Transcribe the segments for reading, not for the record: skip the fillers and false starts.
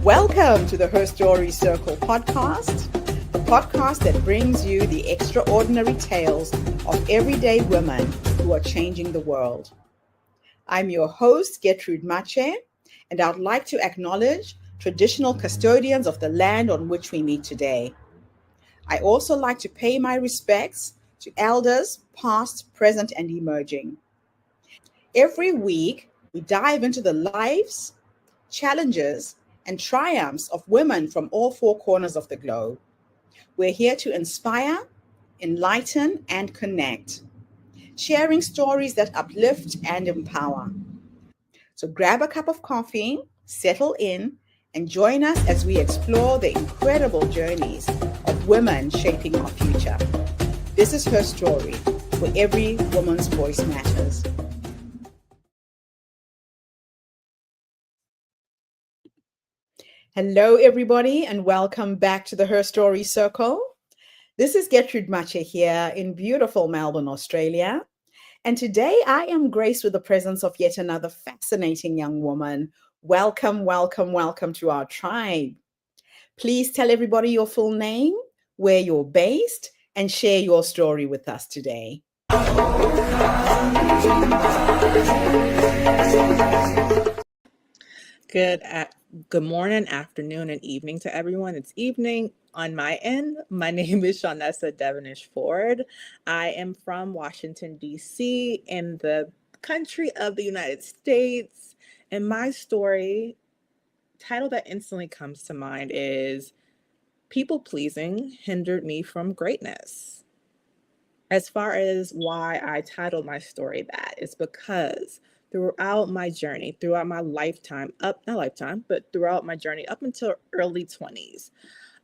Welcome to the Her Story Circle podcast, the podcast that brings you the extraordinary tales of everyday women who are changing the world. I'm your host, Gertrude Mache, and I'd like to acknowledge traditional custodians of the land on which we meet today. I also like to pay my respects to elders, past, present, and emerging. Every week, we dive into the lives, challenges, and triumphs of women from all four corners of the globe. We're here to inspire, enlighten, and connect, sharing stories that uplift and empower. So grab a cup of coffee, settle in, and join us as we explore the incredible journeys of women shaping our future. This is Her Story, where every woman's voice matters. Hello, everybody, and welcome back to the Her Story Circle. This is Gertrude Mache here in beautiful Melbourne, Australia. And today I am graced with the presence of yet another fascinating young woman. Welcome, welcome, welcome to our tribe. Please tell everybody your full name, where you're based, and share your story with us today. Good morning, afternoon, and evening to everyone. It's evening on my end. My name is Shawnessa Devonish-Ford. I am from Washington, D.C. in the country of the United States. And my story, title that instantly comes to mind is People Pleasing Hindered Me from Greatness. As far as why I titled my story that, is because throughout my journey, throughout my lifetime, throughout my journey up until early 20s,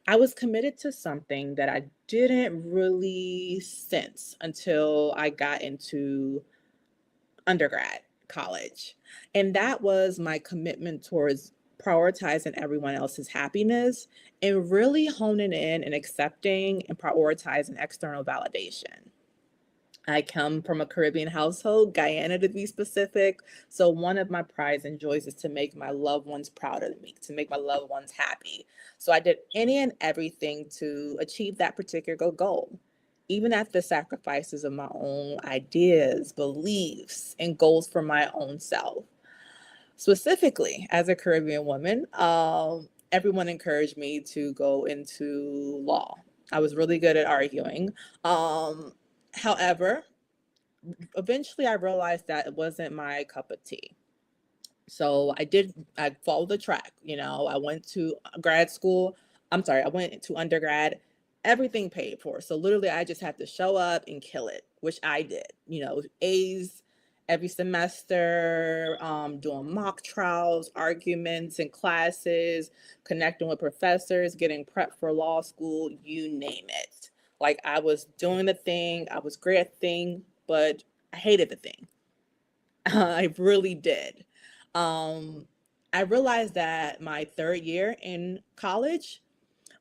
I was committed to something that I didn't really sense until I got into undergrad, college. And that was my commitment towards prioritizing everyone else's happiness and really honing in and accepting and prioritizing external validation. I come from a Caribbean household, Guyana to be specific. So one of my prides and joys is to make my loved ones proud of me, to make my loved ones happy. So I did any and everything to achieve that particular goal, even at the sacrifices of my own ideas, beliefs, and goals for my own self. Specifically, as a Caribbean woman, everyone encouraged me to go into law. I was really good at arguing. However, eventually I realized that it wasn't my cup of tea. So I followed the track. I went to I went to undergrad, everything paid for. So literally I just had to show up and kill it, which I did. A's every semester, doing mock trials, arguments in classes, connecting with professors, getting prepped for law school, you name it. Like, I was doing the thing, I was great at the thing, but I hated the thing. I really did. I realized that my third year in college,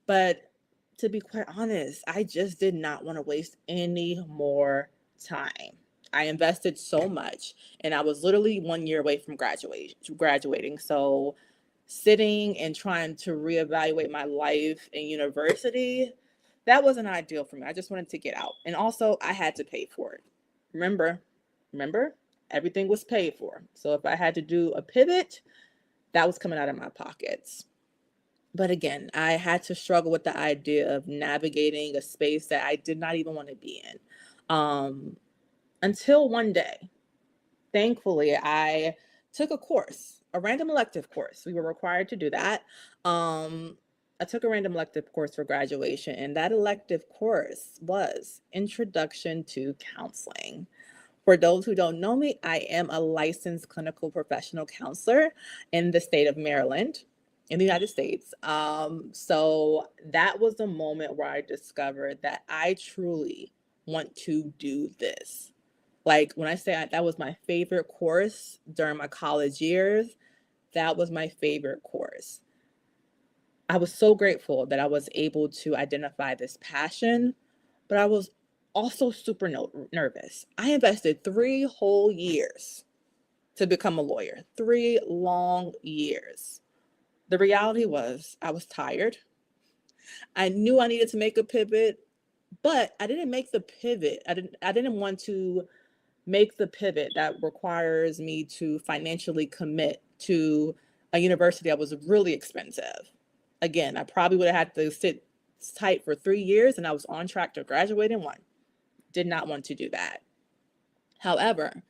but to be quite honest, I just did not want to waste any more time. I invested so much, and I was literally 1 year away from graduating. So sitting and trying to reevaluate my life in university, that wasn't ideal for me. I just wanted to get out. And also I had to pay for it. Remember, everything was paid for. So if I had to do a pivot, that was coming out of my pockets. But again, I had to struggle with the idea of navigating a space that I did not even want to be in. Until one day, thankfully, I took a random elective course. We were required to do that. I took a random elective course for graduation, and that elective course was Introduction to Counseling. For those who don't know me, I am a licensed clinical professional counselor in the state of Maryland, in the United States. So that was the moment where I discovered that I truly want to do this. Like, when I say that was my favorite course during my college years, that was my favorite course. I was so grateful that I was able to identify this passion, but I was also super nervous. I invested 3 whole years to become a lawyer, 3 long years. The reality was I was tired. I knew I needed to make a pivot, but I didn't make the pivot. I didn't want to make the pivot that requires me to financially commit to a university that was really expensive. Again, I probably would have had to sit tight for 3 years, and I was on track to graduate in one. Did not want to do that. However,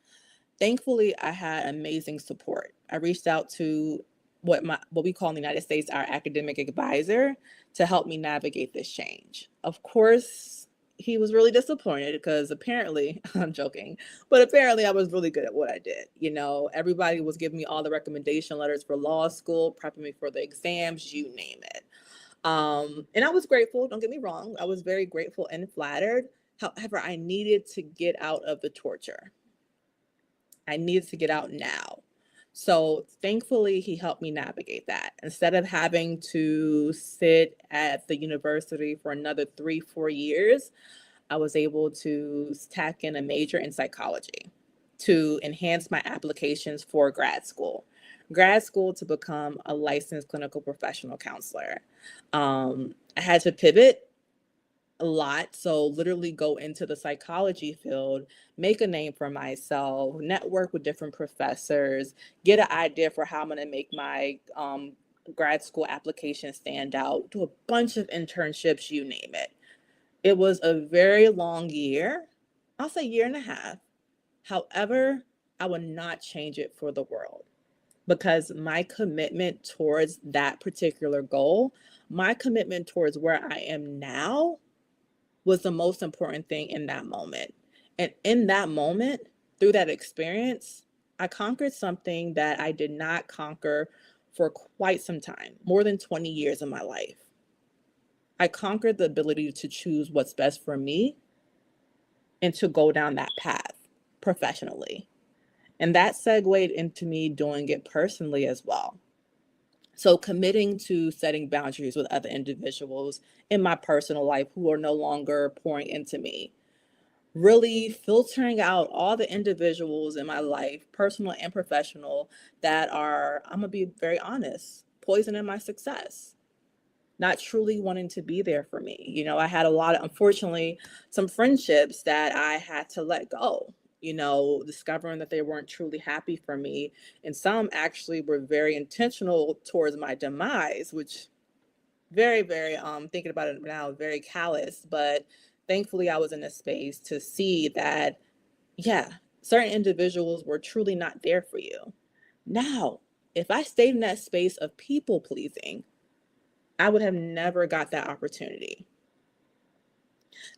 thankfully, I had amazing support. I reached out to what we call in the United States our academic advisor to help me navigate this change. Of course, he was really disappointed because apparently, I'm joking, but apparently I was really good at what I did. Everybody was giving me all the recommendation letters for law school, prepping me for the exams, you name it. And I was grateful, don't get me wrong. I was very grateful and flattered. However, I needed to get out of the torture. I needed to get out now. So thankfully, he helped me navigate that. Instead of having to sit at the university for another 3-4 years, I was able to tack in a major in psychology to enhance my applications for grad school. Grad school to become a licensed clinical professional counselor. I had to pivot a lot. So literally go into the psychology field, make a name for myself, network with different professors, get an idea for how I'm going to make my grad school application stand out, do a bunch of internships, you name it. It was a very long year. I'll say year and a half. However, I would not change it for the world because my commitment towards that particular goal, my commitment towards where I am now was the most important thing in that moment. And in that moment, through that experience, I conquered something that I did not conquer for quite some time, more than 20 years of my life. I conquered the ability to choose what's best for me and to go down that path professionally. And that segued into me doing it personally as well. So committing to setting boundaries with other individuals in my personal life who are no longer pouring into me. Really filtering out all the individuals in my life, personal and professional, that are, I'm going to be very honest, poisoning my success. Not truly wanting to be there for me. I had a lot of, unfortunately, some friendships that I had to let go. Discovering that they weren't truly happy for me. And some actually were very intentional towards my demise, which very, very, thinking about it now, very callous. But thankfully I was in a space to see that, yeah, certain individuals were truly not there for you. Now, if I stayed in that space of people pleasing, I would have never got that opportunity.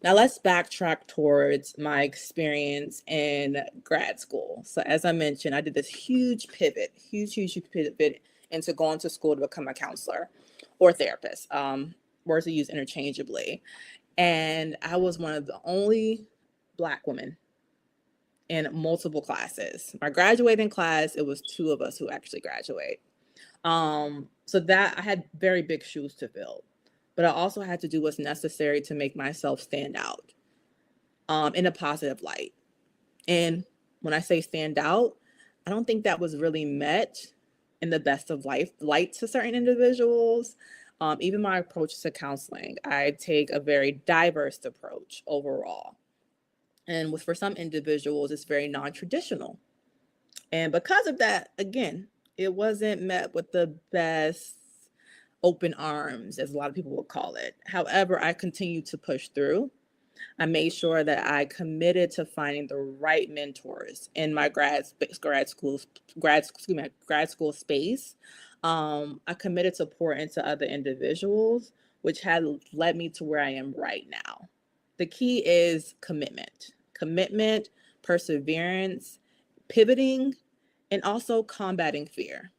Now let's backtrack towards my experience in grad school. So as I mentioned, I did this huge pivot into going to school to become a counselor or therapist. Words are used interchangeably. And I was one of the only Black women in multiple classes. My graduating class, it was 2 of us who actually graduate. So that I had very big shoes to fill. But I also had to do what's necessary to make myself stand out in a positive light. And when I say stand out, I don't think that was really met in the best of light to certain individuals. Even my approach to counseling, I take a very diverse approach overall. And for some individuals, it's very non-traditional. And because of that, again, it wasn't met with the best open arms, as a lot of people would call it. However, I continued to push through. I made sure that I committed to finding the right mentors in my grad school space. I committed to pour into other individuals, which had led me to where I am right now. The key is commitment, perseverance, pivoting, and also combating fear.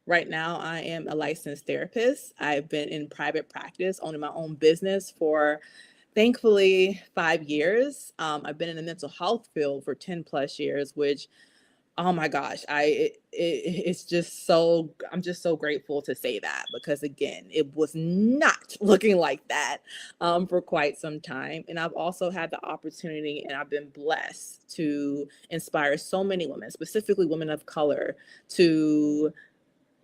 Right now, I am a licensed therapist. I've been in private practice, owning my own business for, thankfully, 5 years. I've been in the mental health field for 10 plus years, which, oh my gosh, it's just so, I'm just so grateful to say that, because again, it was not looking like that for quite some time. And I've also had the opportunity, and I've been blessed to inspire so many women, specifically women of color, to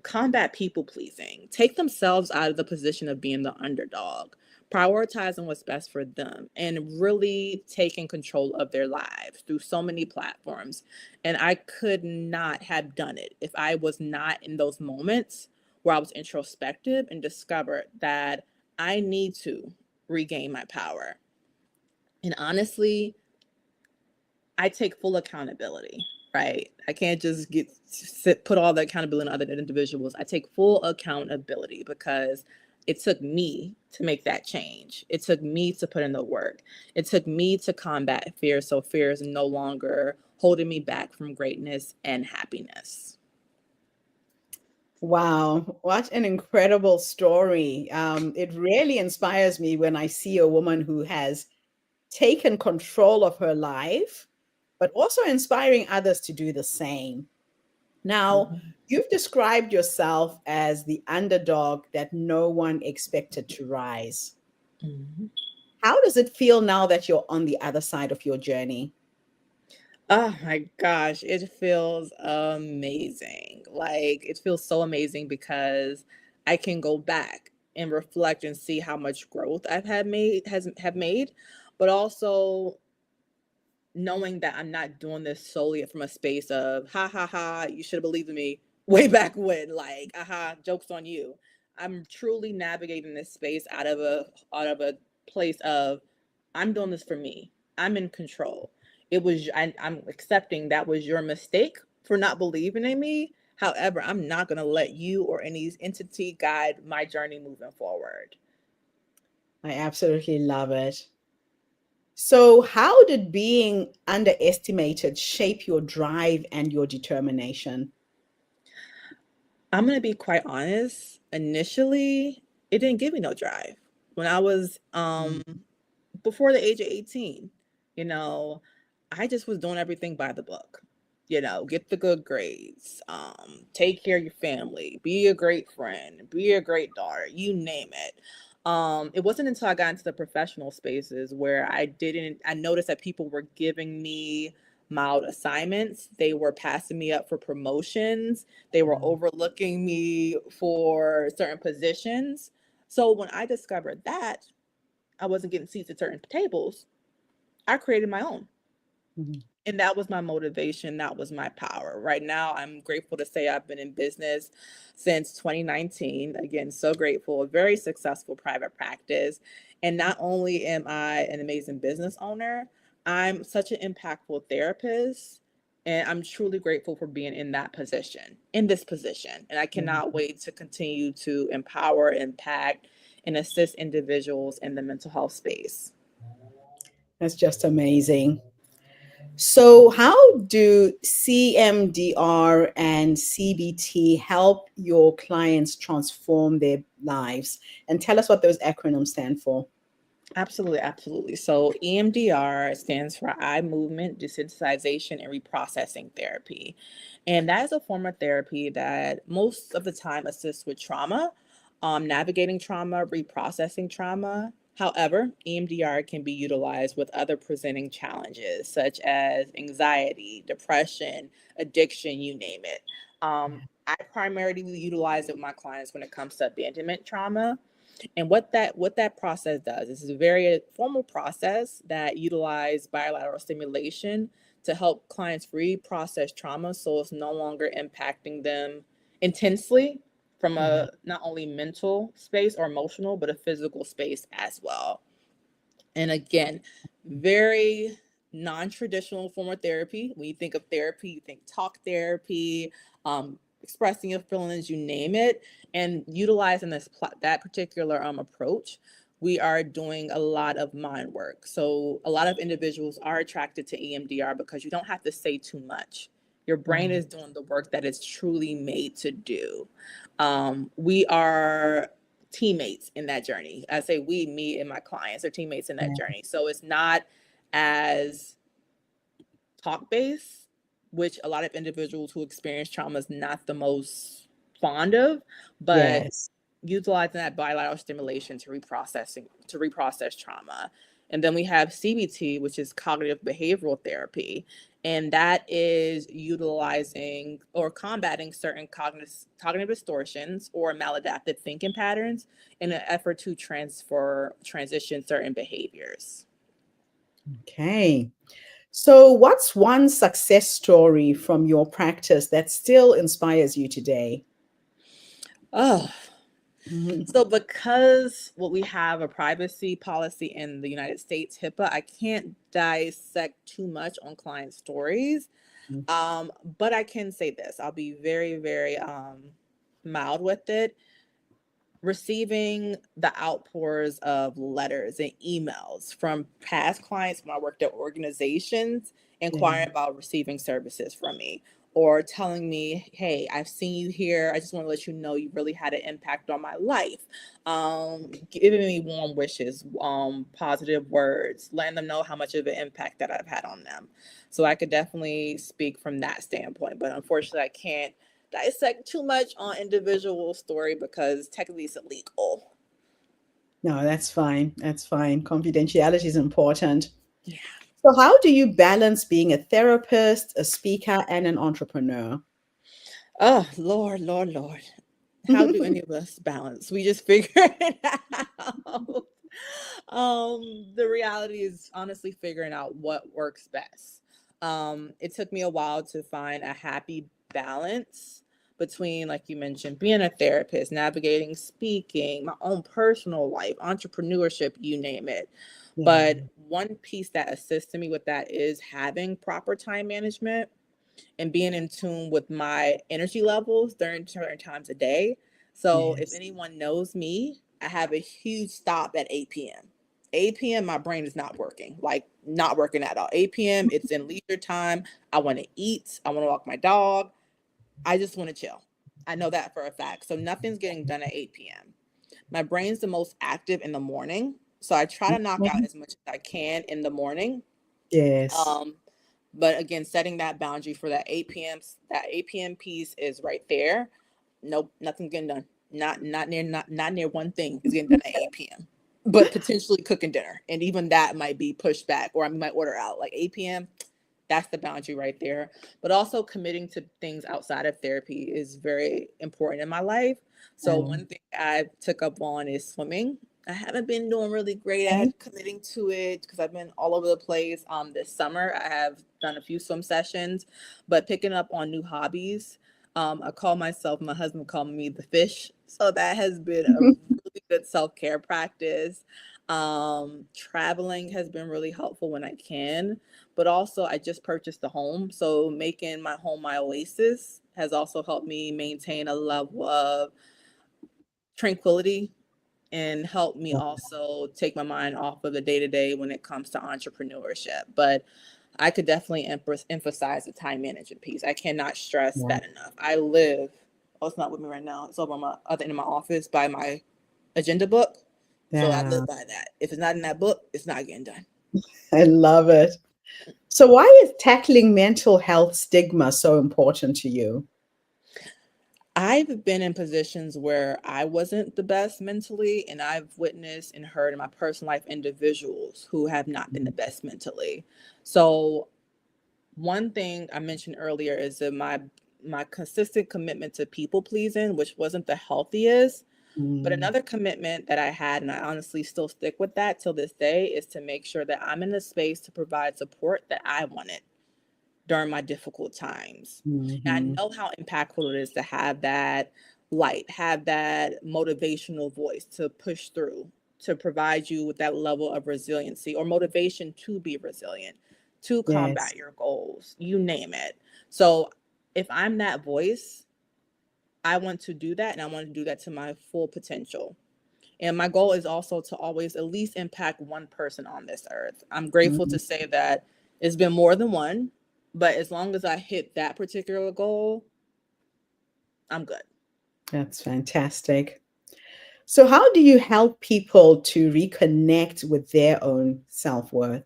combat people pleasing, take themselves out of the position of being the underdog, prioritizing what's best for them, and really taking control of their lives through so many platforms. And I could not have done it if I was not in those moments where I was introspective and discovered that I need to regain my power. And honestly, I take full accountability, right? I can't just put all the accountability on other individuals. I take full accountability because it took me to make that change. It took me to put in the work. It took me to combat fear, so fear is no longer holding me back from greatness and happiness. Wow, what an incredible story. It really inspires me when I see a woman who has taken control of her life, but also inspiring others to do the same. Now, Mhm. you've described yourself as the underdog that no one expected to rise. Mhm. How does it feel now that you're on the other side of your journey? Oh my gosh, it feels amazing. Like it feels so amazing because I can go back and reflect and see how much growth I've had made has have made, but also knowing that I'm not doing this solely from a space of ha ha ha, you should have believed in me way back when, like aha, jokes on you. I'm truly navigating this space out of a place of I'm doing this for me. I'm in control. I'm accepting that was your mistake for not believing in me. However, I'm not going to let you or any entity guide my journey moving forward. I absolutely love it. So, how did being underestimated shape your drive and your determination? I'm gonna be quite honest. Initially, it didn't give me no drive. When I was Mm. before the age of 18, you know, I just was doing everything by the book. Get the good grades, take care of your family, be a great friend, be a great daughter, you name it. It wasn't until I got into the professional spaces where I noticed that people were giving me mild assignments. They were passing me up for promotions. They were Wow. overlooking me for certain positions. So when I discovered that I wasn't getting seats at certain tables, I created my own. Mhm. And that was my motivation. That was my power. Right now, I'm grateful to say I've been in business since 2019. Again, so grateful, a very successful private practice. And not only am I an amazing business owner, I'm such an impactful therapist. And I'm truly grateful for being in that position, in this position. And I cannot Wow. wait to continue to empower, impact, and assist individuals in the mental health space. That's just amazing. So, how do CMDR and CBT help your clients transform their lives? And tell us what those acronyms stand for. Absolutely, absolutely. So EMDR stands for eye movement desensitization and reprocessing therapy. And that is a form of therapy that most of the time assists with trauma, navigating trauma, reprocessing trauma. However, EMDR can be utilized with other presenting challenges such as anxiety, depression, addiction, you name it. I primarily utilize it with my clients when it comes to abandonment trauma, and what that process does is a very formal process that utilize bilateral stimulation to help clients reprocess trauma so it's no longer impacting them intensely from Mhm. a not only mental space or emotional, but a physical space as well. And again, very non-traditional form of therapy. When you think of therapy, you think talk therapy, expressing your feelings, you name it, and utilizing that particular approach. We are doing a lot of mind work. So a lot of individuals are attracted to EMDR because you don't have to say too much. Your brain Mhm. is doing the work that it's truly made to do. We are teammates in that journey. I say we, me, and my clients are teammates in that Yeah. journey. So it's not as talk based, which a lot of individuals who experience trauma is not the most fond of, but Yes. utilizing that bilateral stimulation to reprocess trauma. And then we have CBT, which is cognitive behavioral therapy. And that is utilizing or combating certain cognitive distortions or maladaptive thinking patterns in an effort to transition certain behaviors. Okay. So, what's one success story from your practice that still inspires you today? Oh, Mhm. so because we have a privacy policy in the United States, HIPAA, I can't dissect too much on client stories. But I can say this. I'll be very, very mild with it. Receiving the outpours of letters and emails from past clients when I worked at organizations Yeah. inquiring about receiving services from me, or telling me, hey, I've seen you here. I just want to let you know you really had an impact on my life. Giving me warm wishes, positive words, letting them know how much of an impact that I've had on them. So I could definitely speak from that standpoint, but unfortunately I can't dissect too much on individual story because technically it's illegal. No, that's fine. That's fine. Confidentiality is important. Yeah. So, how do you balance being a therapist, a speaker, and an entrepreneur? Oh, Lord, Lord, Lord. How do any of us balance? We just figure it out. The reality is honestly figuring out what works best. It took me a while to find a happy balance between, like you mentioned, being a therapist, navigating speaking, my own personal life, entrepreneurship, you name it. Yeah. But one piece that assisted me with that is having proper time management and being in tune with my energy levels during certain times of day. So if Yes. anyone knows me, I have a huge stop at 8 p.m. 8 p.m. my brain is not working, like not working at all. 8 p.m. it's in leisure time. I want to eat. I want to walk my dog. I just want to chill. I know that for a fact. So nothing's getting done at 8 p.m. My brain's the most active in the morning. So I try to knock out Mhm. as much as I can in the morning. Yes. Um, but again, setting that boundary for that 8 p.m. piece is right there. Nope, nothing's getting done. Not near one thing is getting done at 8 p.m. But potentially cooking dinner. And even that might be pushed back or I might order out. Like 8 p.m., that's the boundary right there. But also committing to things outside of therapy is very important in my life. So one thing I took up on is swimming. I haven't been doing really great Okay. at committing to it because I've been all over the place. This summer I have done a few swim sessions, but picking up on new hobbies. I call myself, my husband called me the fish. So that has been a really good self-care practice. Traveling has been really helpful when I can, but also I just purchased a home. So making my home my oasis has also helped me maintain a level of tranquility and help me also take my mind off of the day to day when it comes to entrepreneurship. But I could definitely emphasize the time management piece. I cannot stress Yeah. that enough. I live, oh, it's not with me right now. It's over on my other end of my office by my agenda book. So I Yeah. live by that. If it's not in that book, it's not getting done. I love it. So, why is tackling mental health stigma so important to you? I've been in positions where I wasn't the best mentally, and I've witnessed and heard in my personal life individuals who have not been the best mentally. So one thing I mentioned earlier is that my consistent commitment to people pleasing, which wasn't the healthiest, but Mm, another commitment that I had, and I honestly still stick with that till this day, is to make sure that I'm in a space to provide support that I wanted during my difficult times. And I mhm. know how impactful it is to have that light, have that motivational voice to push through, to provide you with that level of resiliency or motivation to be resilient, to Yes. combat your goals, you name it. So if I'm that voice, I want to do that and I want to do that to my full potential. And my goal is also to always at least impact one person on this earth. I'm grateful Mhm. to say that it's been more than one, but as long as I hit that particular goal, I'm good. That's fantastic. So, how do you help people to reconnect with their own self worth?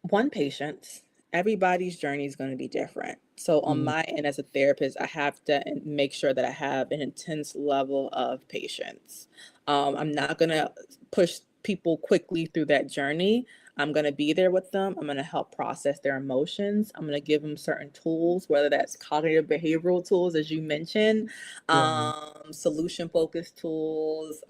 One patient, everybody's journey is going to be different. So on my end as a therapist, I have to make sure that I have an intense level of patience. I'm not going to push people quickly through that journey. I'm going to be there with them. I'm going to help process their emotions. I'm going to give them certain tools, whether that's cognitive behavioral tools, as you mentioned, Yeah. solution focused tools,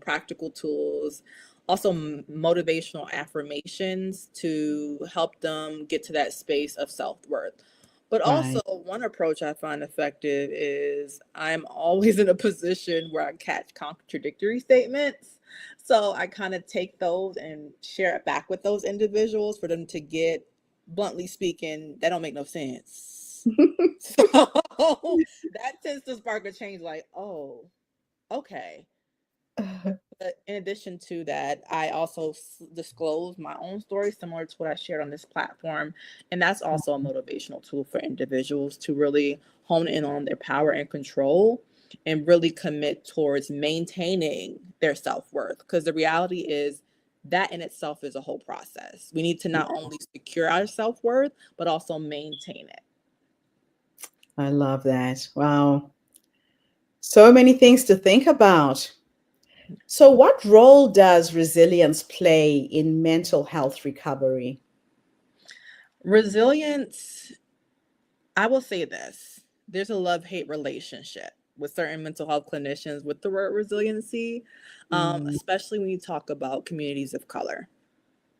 practical tools, also motivational affirmations to help them get to that space of self-worth. But also, Right. one approach I find effective is I'm always in a position where I catch contradictory statements. So I kind of take those and share it back with those individuals for them to get, bluntly speaking, that don't make no sense. So that tends to spark a change like, oh, okay. But in addition to that, I also disclose my own story, similar to what I shared on this platform. And that's also a motivational tool for individuals to really hone in on their power and control and really commit towards maintaining their self worth. Because the reality is that in itself is a whole process. We need to not only secure our self worth, but also maintain it. I love that. Wow. So many things to think about. So, what role does resilience play in mental health recovery? Resilience, I will say this, there's a love-hate relationship with certain mental health clinicians with the word resiliency, Mm, especially when you talk about communities of color,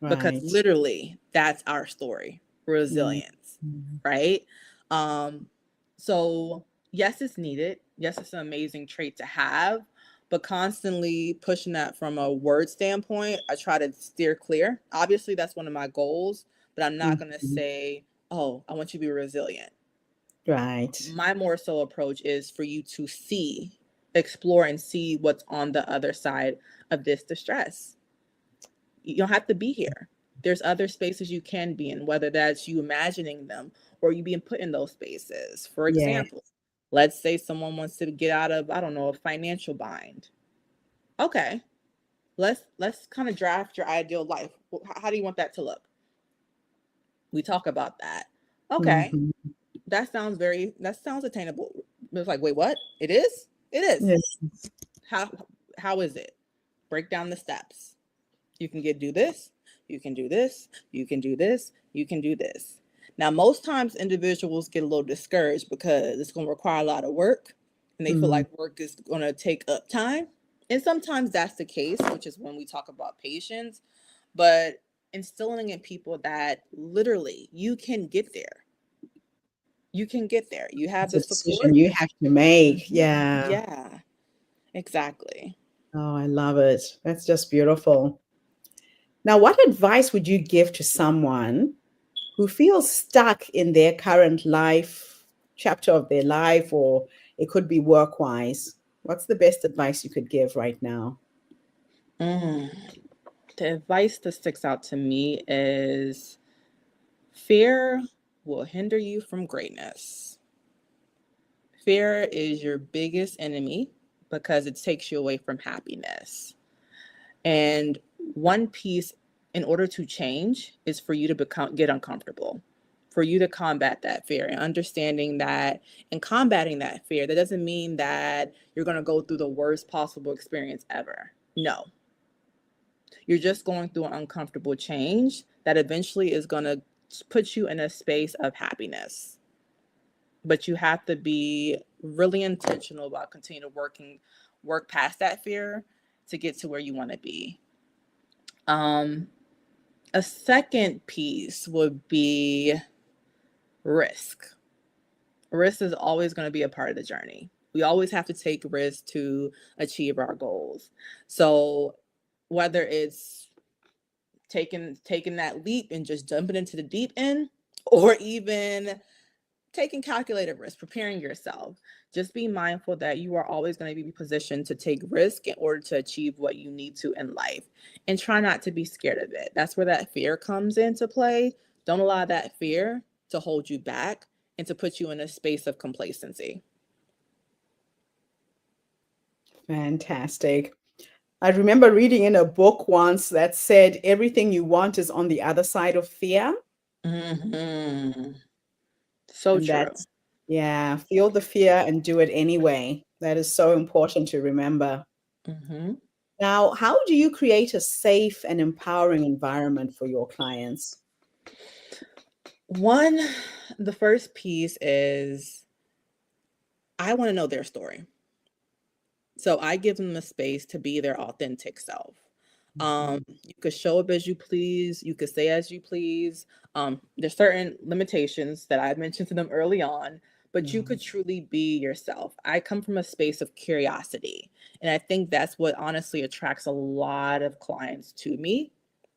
because right. literally that's our story, Mm, resilience, mm. right? Um, so yes, it's needed. Yes, it's an amazing trait to have, but constantly pushing that from a word standpoint, I try to steer clear. Obviously, that's one of my goals, but I'm not going to Mhm. say, oh, I want you to be resilient. Right. My more so approach is for you to see, explore, and see what's on the other side of this distress. You don't have to be here. There's other spaces you can be in, whether that's you imagining them or you being put in those spaces. For Yeah. example, let's say someone wants to get out of, I don't know, a financial bind. Okay, let's kind of draft your ideal life. How do you want that to look? We talk about that. Okay, Mhm. that sounds attainable. It's like, wait, what? It is? It is. Yes. How how is it? Break down the steps. You can do this, you can do this, you can do this, you can do this. Now, most times individuals get a little discouraged because it's going to require a lot of work and they feel Mm, like work is going to take up time. And sometimes that's the case, which is when we talk about patience, but instilling in people that literally you can get there. You can get there. You have it's the a support. decision you have to make. Mhm. Yeah. Yeah, exactly. Oh, I love it. That's just beautiful. Now, what advice would you give to someone who feels stuck in their current life, chapter of their life, or it could be work wise? What's the best advice you could give right now? Mm. The advice that sticks out to me is fear will hinder you from greatness. Fear is your biggest enemy because it takes you away from happiness. And one piece in order to change is for you to get uncomfortable, for you to combat that fear and understanding that in combating that fear, that doesn't mean that you're going to go through the worst possible experience ever. No, you're just going through an uncomfortable change that eventually is going to put you in a space of happiness. But you have to be really intentional about continuing to work past that fear to get to where you want to be. Um, a second piece would be risk. Risk is always going to be a part of the journey. We always have to take risks to achieve our goals. So whether it's taking that leap and just jumping into the deep end, or even taking calculated risk, preparing yourself. Just be mindful that you are always going to be positioned to take risk in order to achieve what you need to in life. And try not to be scared of it. That's where that fear comes into play. Don't allow that fear to hold you back and to put you in a space of complacency. Fantastic. I remember reading in a book once that said everything you want is on the other side of fear. Mm-hmm. So And true. that's, yeah, feel the fear and do it anyway. That is so important to remember. Mm-hmm. Now, how do you create a safe and empowering environment for your clients? One, the first piece is I want to know their story. So I give them a space to be their authentic self. Mhm. You could show up as you please, you could say as you please. There's certain limitations that I mentioned to them early on, but you Yeah. could truly be yourself. I come from a space of curiosity, and I think that's what honestly attracts a lot of clients to me.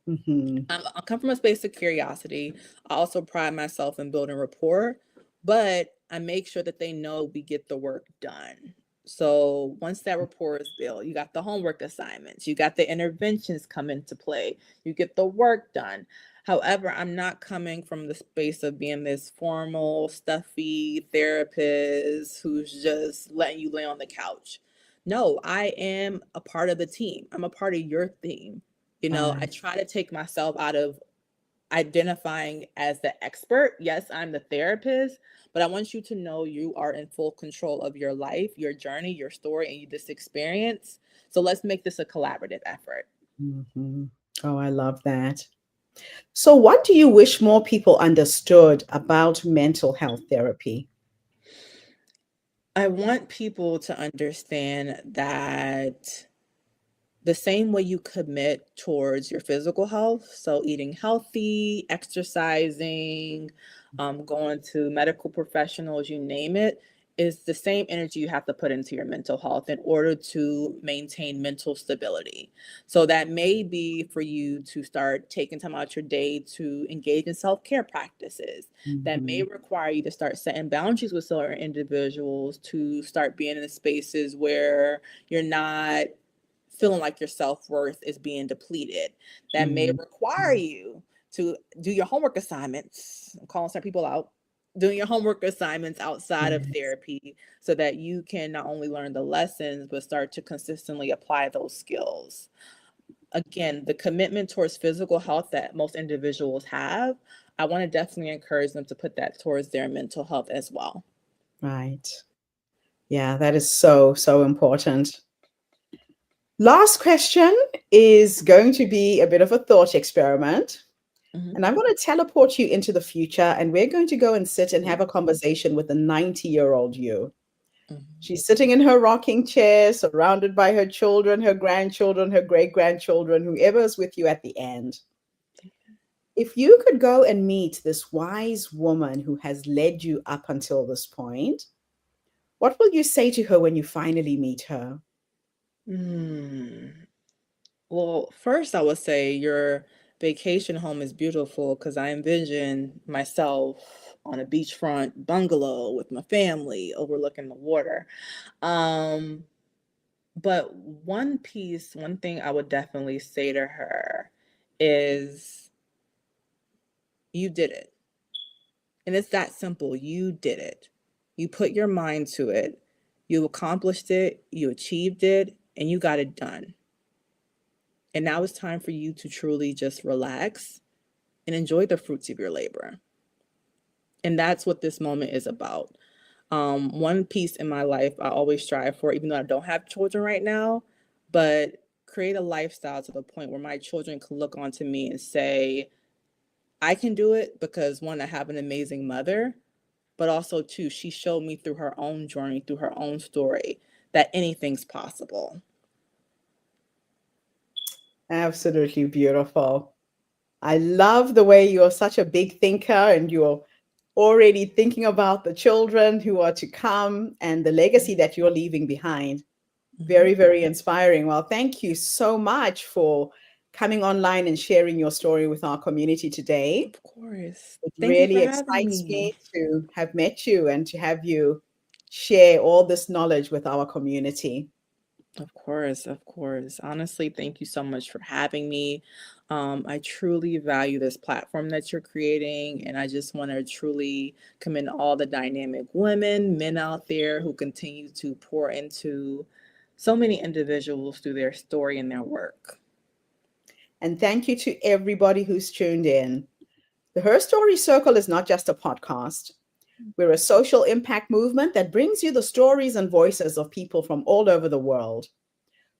Mhm. I come from a space of curiosity. I also pride myself in building rapport, but I make sure that they know we get the work done. So once that rapport is built, you got the homework assignments, you got the interventions come into play, you get the work done. However, I'm not coming from the space of being this formal, stuffy therapist who's just letting you lay on the couch. No, I am a part of the team. I'm a part of your team. I Right. try to take myself out of identifying as the expert. Yes, I'm the therapist, but I want you to know you are in full control of your life, your journey, your story, and this experience. So let's make this a collaborative effort. Mhm. Oh, I love that. So, what do you wish more people understood about mental health therapy? I want people to understand that the same way you commit towards your physical health, so eating healthy, exercising, going to medical professionals, you name it, is the same energy you have to put into your mental health in order to maintain mental stability. So that may be for you to start taking time out your day to engage in self-care practices. That may Mhm. require you to start setting boundaries with certain individuals, to start being in spaces where you're not feeling like your self-worth is being depleted. That may Mhm. require you to do your homework assignments. I'm calling some people out. Doing your homework assignments outside of Yes. therapy so that you can not only learn the lessons, but start to consistently apply those skills. Again, the commitment towards physical health that most individuals have, I want to definitely encourage them to put that towards their mental health as well. Right. Yeah, that is so, so important. Last question is going to be a bit of a thought experiment. Mhm. And I'm going to teleport you into the future, and we're going to go and sit and have a conversation with a 90-year-old you. Mhm. She's sitting in her rocking chair, surrounded by her children, her grandchildren, her great grandchildren, whoever's with you at the end. If you could go and meet this wise woman who has led you up until this point, what will you say to her when you finally meet her? Hmm. Well, first I would say your vacation home is beautiful because I envision myself on a beachfront bungalow with my family overlooking the water. Um, but one thing I would definitely say to her is you did it. And it's that simple. You did it. You put your mind to it. You accomplished it, you achieved it, and you got it done. And now it's time for you to truly just relax and enjoy the fruits of your labor. And that's what this moment is about. One piece in my life I always strive for, even though I don't have children right now, but create a lifestyle to the point where my children can look onto me and say, I can do it because one, I have an amazing mother, but also two, she showed me through her own journey, through her own story, that anything's possible. Absolutely beautiful. I love the way you're such a big thinker and you're already thinking about the children who are to come and the legacy that you're leaving behind. Mhm. Very, very inspiring. Well, thank you so much for coming online and sharing your story with our community today. Of course. It Thank you for really having excites me me. to have met you and to have you share all this knowledge with our community. Of course, of course. Honestly, thank you so much for having me. I truly value this platform that you're creating, and I just want to truly commend all the dynamic women, men out there who continue to pour into so many individuals through their story and their work. And thank you to everybody who's tuned in. The Her Story Circle is not just a podcast. We're a social impact movement that brings you the stories and voices of people from all over the world.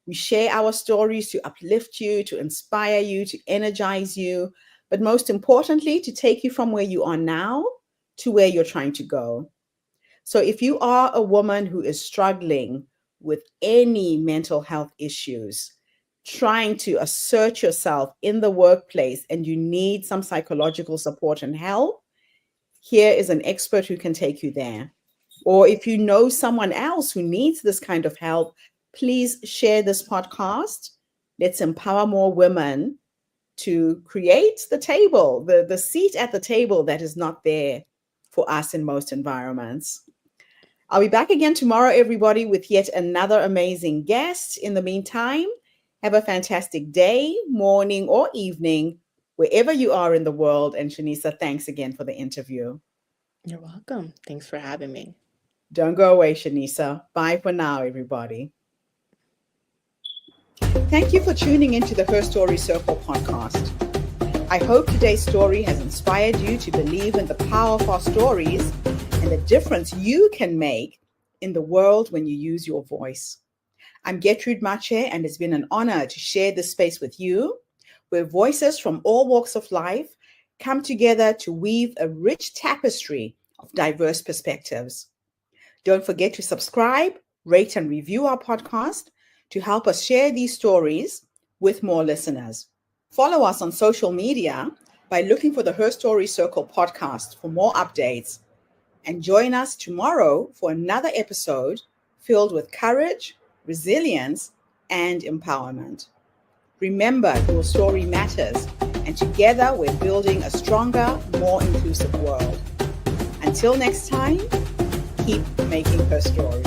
We share our stories to uplift you, to inspire you, to energize you, but most importantly, to take you from where you are now to where you're trying to go. So if you are a woman who is struggling with any mental health issues, trying to assert yourself in the workplace, and you need some psychological support and help, here is an expert who can take you there. Or if you know someone else who needs this kind of help, please share this podcast. Let's empower more women to create the table, the seat at the table that is not there for us in most environments. I'll be back again tomorrow, everybody, with yet another amazing guest. In the meantime, have a fantastic day, morning, or evening, wherever you are in the world. And Shawnessa, thanks again for the interview. You're welcome. Thanks for having me. Don't go away, Shawnessa. Bye for now, everybody. Thank you for tuning into the Her Story Circle podcast. I hope today's story has inspired you to believe in the power of our stories and the difference you can make in the world when you use your voice. I'm Gertrude Mache, and it's been an honor to share this space with you, where voices from all walks of life come together to weave a rich tapestry of diverse perspectives. Don't forget to subscribe, rate, and review our podcast to help us share these stories with more listeners. Follow us on social media by looking for the Her Story Circle podcast for more updates. And join us tomorrow for another episode filled with courage, resilience, and empowerment. Remember, your story matters, and together we're building a stronger, more inclusive world. Until next time, keep making her story.